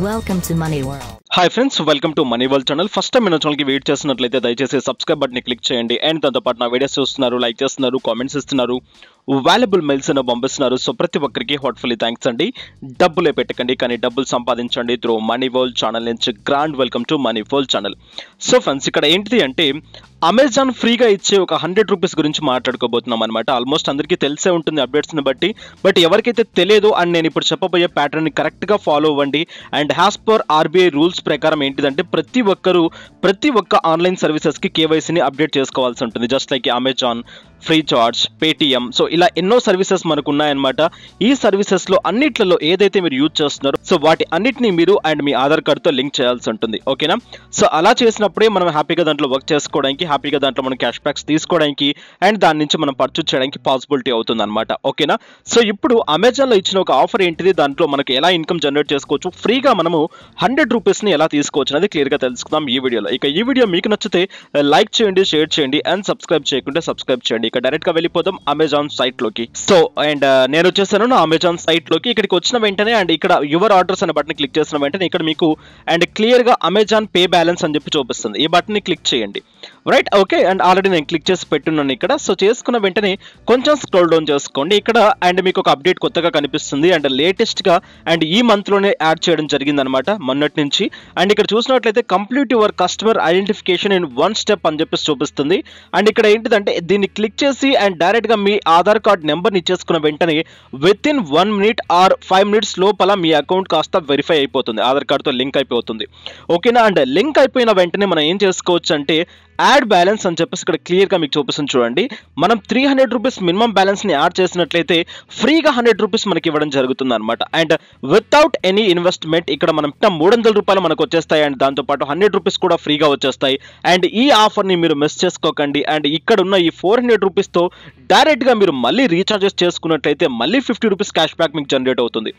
Welcome to Money World. Hi friends, welcome to Money World channel. First time మన channel కి wait చేస్తున్నట్లయితే దయచేసి subscribe button ని click చేయండి. అండ్ దాంతో పాటు నా వీడియోస్ చూస్తున్నారు, లైక్ చేస్తున్నారు, కామెంట్స్ ఇస్తున్నారు, వాల్యుబుల్ మెయిల్స్ ని పంపిస్తున్నారు. సో ప్రతి ఒక్కరికి హార్ట్ఫుల్లీ థ్యాంక్స్ అండి. డబ్బులే పెట్టకండి కానీ డబ్బులు సంపాదించండి త్రూ మనీ వరల్డ్ ఛానల్ నుంచి. Grand welcome to money world channel. So friends, ఇక్కడ ఏంటిది అంటే అమెజాన్ ఫ్రీగా ఇచ్చే ఒక 100 రూపీస్ గురించి మాట్లాడుకోబోతున్నాం అనమాట. ఆల్మోస్ట్ అందరికీ తెలిసే ఉంటుంది అప్డేట్స్ని బట్టి. బట్ ఎవరికైతే తెలియదో అండ్ నేను ఇప్పుడు చెప్పబోయే ప్యాటర్న్ ని కరెక్ట్గా ఫాలో అవ్వండి. And as per RBI rules ప్రకారం ఏంటిదంటే ప్రతి ఒక్క ఆన్లైన్ సర్వీసెస్కి కేవైసీని అప్డేట్ చేసుకోవాల్సి ఉంటుంది. Just like Amazon, Freecharge, Paytm, so ఇలా ఎన్నో సర్వీసెస్ మనకు ఉన్నాయన్నమాట. ఈ సర్వీసెస్లో అన్నిట్లలో ఏదైతే మీరు యూజ్ చేస్తున్నారో సో వాటి అన్నిటిని మీరు అండ్ మీ ఆధార్ కార్డ్తో లింక్ చేయాల్సి ఉంటుంది. ఓకేనా? సో అలా చేసినప్పుడే మనం హ్యాపీగా దాంట్లో వర్క్ చేసుకోవడానికి, హ్యాపీగా దాంట్లో మనం క్యాష్ బ్యాక్స్ తీసుకోవడానికి అండ్ దాని నుంచి మనం పర్చేజ్ చేయడానికి పాసిబిలిటీ అవుతుంది అనమాట. ఓకేనా? సో ఇప్పుడు అమెజాన్లో ఇచ్చిన ఒక ఆఫర్ ఏంటిది, దాంట్లో మనకు ఎలా ఇన్కమ్ జనరేట్ చేసుకోవచ్చు, ఫ్రీగా మనము 100 రూపీస్ని ఎలా తీసుకోవచ్చు అనేది క్లియర్గా తెలుసుకుందాం ఈ వీడియోలో. ఇక ఈ వీడియో మీకు నచ్చితే లైక్ చేయండి, షేర్ చేయండి అండ్ సబ్స్క్రైబ్ చేయకుంటే సబ్స్క్రైబ్ చేయండి. ఇక డైరెక్ట్ గా వెళ్ళిపోదాం అమెజాన్ సైట్ లోకి. సో అండ్ నేను వచ్చేసాను నా అమెజాన్ సైట్ లోకి. ఇక్కడికి వచ్చిన వెంటనే అండ్ ఇక్కడ యువర్ ఆర్డర్స్ అనే బటన్ క్లిక్ చేసిన వెంటనే ఇక్కడ మీకు అండ్ క్లియర్ గా అమెజాన్ పే బ్యాలెన్స్ అని చెప్పి చూపిస్తుంది. ఈ బటన్ ని క్లిక్ చేయండి. Right, okay. అండ్ ఆల్రెడీ నేను క్లిక్ చేసి పెట్టున్నాను ఇక్కడ. సో చేసుకున్న వెంటనే కొంచెం స్క్రోల్ డౌన్ చేసుకోండి. ఇక్కడ అండ్ మీకు ఒక అప్డేట్ కొత్తగా కనిపిస్తుంది అండ్ లేటెస్ట్ గా అండ్ ఈ మంత్ లోనే యాడ్ చేయడం జరిగింది అనమాట, మొన్నటి నుంచి. అండ్ ఇక్కడ చూసినట్లయితే complete your customer identification in 1 step అని చెప్పేసి చూపిస్తుంది. అండ్ ఇక్కడ ఏంటిదంటే దీన్ని క్లిక్ చేసి అండ్ డైరెక్ట్ గా మీ ఆధార్ కార్డ్ నెంబర్ ఇచ్చేసుకున్న వెంటనే with in 1 minute or 5 minutes లోపల మీ అకౌంట్ కాస్త వెరిఫై అయిపోతుంది, ఆధార్ కార్డ్తో లింక్ అయిపోతుంది. ఓకేనా? అండ్ లింక్ అయిపోయిన వెంటనే మనం ఏం చేసుకోవచ్చు అంటే యాడ్ బ్యాలెన్స్ అని చెప్పేసి ఇక్కడ క్లియర్గా మీకు చూపిస్తుంది చూడండి. మనం 300 రూపీస్ మినిమం బ్యాలెన్స్ని యాడ్ చేసినట్లయితే ఫ్రీగా 100 రూపీస్ మనకి ఇవ్వడం జరుగుతుంది అనమాట. అండ్ వితౌట్ ఎనీ ఇన్వెస్ట్మెంట్ ఇక్కడ మనం 300 రూపాయలు మనకు వచ్చేస్తాయి అండ్ దాంతోపాటు 100 రూపీస్ కూడా ఫ్రీగా వచ్చేస్తాయి. అండ్ ఈ ఆఫర్ని మీరు మిస్ చేసుకోకండి. అండ్ ఇక్కడ ఉన్న ఈ 400 రూపీస్తో డైరెక్ట్గా మీరు మళ్ళీ రీఛార్జెస్ చేసుకున్నట్లయితే మళ్ళీ 50 రూపీస్ క్యాష్ బ్యాక్ మీకు జనరేట్ అవుతుంది.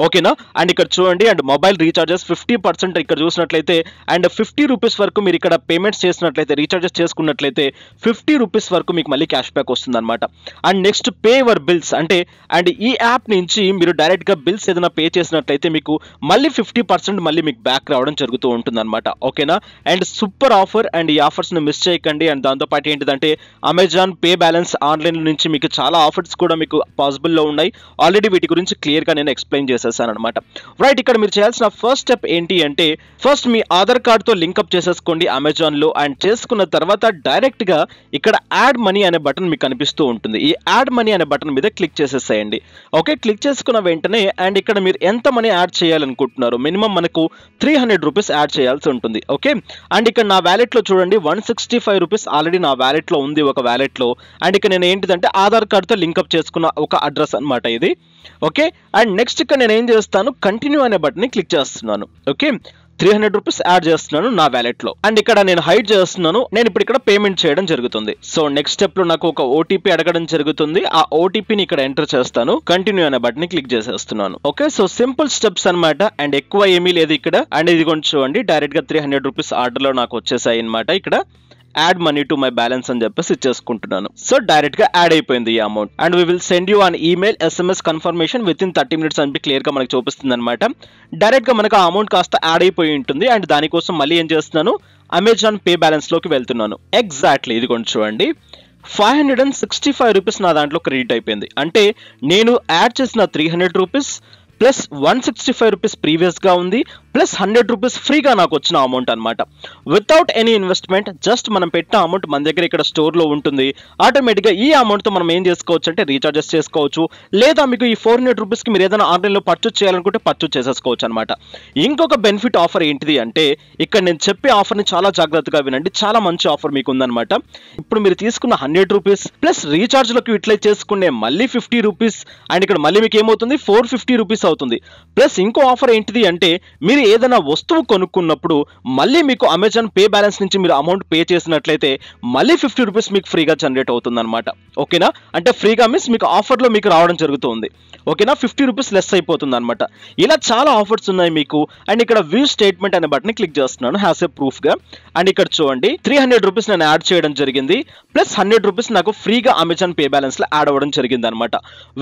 ఓకేనా? అండ్ ఇక్కడ చూడండి అండ్ మొబైల్ రీఛార్జెస్ 50% ఇక్కడ చూసినట్లయితే అండ్ 50 రూపీస్ వరకు మీరు ఇక్కడ పేమెంట్స్ చేసినట్లయితే, రీఛార్జెస్ చేసుకున్నట్లయితే 50 రూపీస్ వరకు మీకు మళ్ళీ క్యాష్ బ్యాక్ వస్తుంది అనమాట. And next pay your bills అంటే అండ్ ఈ యాప్ నుంచి మీరు డైరెక్ట్గా బిల్స్ ఏదైనా పే చేసినట్లయితే మీకు మళ్ళీ 50% మళ్ళీ మీకు బ్యాక్ రావడం జరుగుతూ ఉంటుంది అనమాట. ఓకేనా? అండ్ సూపర్ ఆఫర్ అండ్ ఈ ఆఫర్స్ని మిస్ చేయకండి. అండ్ దాంతోపాటు ఏంటిదంటే అమెజాన్ పే బ్యాలెన్స్ ఆన్లైన్ నుంచి మీకు చాలా ఆఫర్స్ కూడా మీకు పాసిబుల్లో ఉన్నాయి. ఆల్రెడీ వీటి గురించి క్లియర్గా నేను ఎక్స్ప్లెయిన్ చేసేసాను అనమాట. రైట్, ఇక్కడ మీరు చేయాల్సిన ఫస్ట్ స్టెప్ ఏంటి అంటే ఫస్ట్ మీ ఆధార్ కార్డ్తో లింకప్ చేసేసుకోండి అమెజాన్లో. అండ్ చేసుకున్న తర్వాత డైరెక్ట్ గా ఇక్కడ యాడ్ మనీ అనే బటన్ మీకు కనిపిస్తూ ఉంటుంది. ఈ యాడ్ మనీ అనే బటన్ మీద క్లిక్ చేసేసేయండి. ఓకే, క్లిక్ చేసుకున్న వెంటనే అండ్ ఇక్కడ మీరు ఎంత మనీ యాడ్ చేయాలనుకుంటున్నారు, మినిమం మనకు 300 రూపీస్ యాడ్ చేయాల్సి ఉంటుంది. ఓకే, అండ్ ఇక్కడ నా వ్యాలెట్ లో చూడండి 165 రూపీస్ ఆల్రెడీ నా వ్యాలెట్ లో ఉంది, ఒక వ్యాలెట్ లో. అండ్ ఇక్కడ నేను ఏంటిదంటే ఆధార్ కార్డ్తో లింకప్ చేసుకున్న ఒక అడ్రస్ అనమాట ఇది. ఓకే, అండ్ నెక్స్ట్ ఇక్కడ నేను ఏం చేస్తాను, కంటిన్యూ అనే బటన్ ని క్లిక్ చేస్తున్నాను. ఓకే, 300 రూపీస్ యాడ్ చేస్తున్నాను నా వ్యాలెట్ లో. అండ్ ఇక్కడ నేను హైడ్ చేస్తున్నాను, నేను ఇప్పుడు ఇక్కడ పేమెంట్ చేయడం జరుగుతుంది. సో నెక్స్ట్ స్టెప్ లో నాకు ఒక ఓటీపీ అడగడం జరుగుతుంది. ఆ ఓటీపీని ఇక్కడ ఎంటర్ చేస్తాను, కంటిన్యూ అనే బటన్ ని క్లిక్ చేసేస్తున్నాను. ఓకే, సో సింపుల్ స్టెప్స్ అనమాట అండ్ ఎక్కువ ఏమీ లేదు ఇక్కడ. అండ్ ఇది కొంచెం చూడండి డైరెక్ట్ గా 300 రూపీస్ ఆర్డర్ లో నాకు వచ్చేసాయి అనమాట. ఇక్కడ add money to my balance అని చెప్పేసి ఇచ్చేసుకుంటున్నాను. సో డైరెక్ట్ గా యాడ్ అయిపోయింది ఈ amount. And we will send you an email SMS confirmation with in 30 minutes అని క్లియర్ గా మనకు చూపిస్తుంది అనమాట. డైరెక్ట్ గా మనకు ఆ అమౌంట్ కాస్త యాడ్ అయిపోయి ఉంటుంది. అండ్ దానికోసం మళ్ళీ ఏం చేస్తున్నాను, అమెజాన్ పే బ్యాలెన్స్ లోకి వెళ్తున్నాను. ఎగ్జాక్ట్లీ ఇది కొంచెం చూడండి 565 రూపీస్ నా దాంట్లో క్రెడిట్ అయిపోయింది. అంటే నేను యాడ్ చేసిన 300 రూపీస్ ప్లస్ 165 రూపీస్ ప్రీవియస్గా ఉంది, ప్లస్ 100 రూపీస్ ఫ్రీగా నాకు వచ్చిన అమౌంట్ అనమాట. వితౌట్ ఎనీ ఇన్వెస్ట్మెంట్, జస్ట్ మనం పెట్టిన అమౌంట్ మన దగ్గర ఇక్కడ స్టోర్లో ఉంటుంది. ఆటోమేటిక్గా ఈ అమౌంట్తో మనం ఏం చేసుకోవచ్చు అంటే రీఛార్జెస్ చేసుకోవచ్చు, లేదా మీకు ఈ 400 రూపీస్కి మీరు ఏదైనా ఆన్లైన్లో పర్చేజ్ చేయాలనుకుంటే పర్చేజ్ చేసేసుకోవచ్చు అనమాట. ఇంకొక బెనిఫిట్ ఆఫర్ ఏంటిది అంటే ఇక్కడ నేను చెప్పే ఆఫర్ని చాలా జాగ్రత్తగా వినండి, చాలా మంచి ఆఫర్ మీకు ఉందన్నమాట. ఇప్పుడు మీరు తీసుకున్న 100 రూపీస్ ప్లస్ రీఛార్జ్లోకి యూటిలైజ్ చేసుకునే మళ్ళీ 50 రూపీస్ అండ్ ఇక్కడ మళ్ళీ మీకు ఏమవుతుంది 450 రూపీస్ అవుతుంది. ప్లస్ ఇంకో ఆఫర్ ఏంటిది అంటే మీరు ఏదైనా వస్తువు కొనుక్కున్నప్పుడు మళ్ళీ మీకు అమెజాన్ పే బ్యాలెన్స్ నుంచి మీరు అమౌంట్ పే చేసినట్లయితే మళ్ళీ 50 రూపీస్ మీకు ఫ్రీగా జనరేట్ అవుతుంది అనమాట. ఓకేనా? అంటే ఫ్రీగా మీన్స్ మీకు ఆఫర్లో మీకు రావడం జరుగుతుంది. ఓకేనా? 50 రూపీస్ లెస్ అయిపోతుంది అనమాట. ఇలా చాలా ఆఫర్స్ ఉన్నాయి మీకు. అండ్ ఇక్కడ వ్యూ స్టేట్మెంట్ అనే బటన్ క్లిక్ చేస్తున్నాను హ్యాస్ ఏ ప్రూఫ్ గా. అండ్ ఇక్కడ చూడండి 300 రూపీస్ నేను యాడ్ చేయడం జరిగింది, ప్లస్ 100 రూపీస్ నాకు ఫ్రీగా అమెజాన్ పే బ్యాలెన్స్ లో యాడ్ అవ్వడం జరిగింది అనమాట.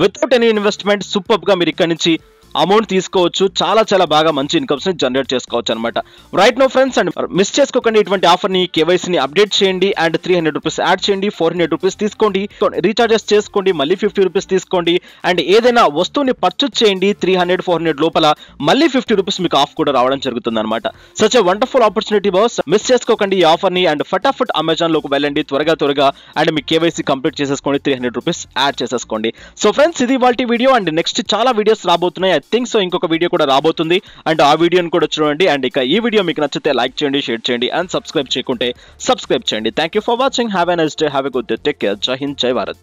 వితౌట్ ఎనీ ఇన్వెస్ట్మెంట్ సూపర్ గా మీరు ఇక్కడ నుంచి అమౌంట్ తీసుకోవచ్చు, చాలా చాలా బాగా మంచి ఇన్కమ్స్ ని జనరేట్ చేసుకోవచ్చు అనమాట. Right no friends, and miss చేసుకోకండి ఇటువంటి ఆఫర్ ని. కేవైసీని అప్డేట్ చేయండి అండ్ 300 రూపీస్ యాడ్ చేయండి, 400 రూపీస్ తీసుకోండి, రీఛార్జెస్ చేసుకోండి, మళ్ళీ 50 రూపీస్ తీసుకోండి అండ్ ఏదైనా వస్తువుని పర్చేజ్ చేయండి 300-400 లోపల, మళ్ళీ 50 రూపీస్ మీకు ఆఫ్ కూడా రావడం జరుగుతుంది అనమాట. Such a wonderful opportunity boss. Miss చేసుకోకండి ఈ ఆఫర్ ని అండ్ ఫటాఫట్ అమెజాన్ లోకి వెళ్ళండి త్వరగా అండ్ మీ కేవైసీ కంప్లీట్ చేసేసుకోండి, 300 రూపీస్ యాడ్ చేసేసుకోండి. సో ఫ్రెండ్స్, ఇది వాటి వీడియో అండ్ నెక్స్ట్ చాలా వీడియోస్ రాబోతున్నాయి. ఐ థింక్ సో ఇంకొక వీడియో కూడా రాబోతుంది అండ్ ఆ వీడియోని కూడా చూడండి. అండ్ ఇక ఈ వీడియో మీకు నచ్చితే లైక్ చేయండి, షేర్ చేయండి అండ్ సబ్స్క్రైబ్ చేయకుంటే సబ్స్క్రైబ్ చేయండి. Thank you for watching. Have a nice day, have a good day, take care. జై హింద్, జై భారత్.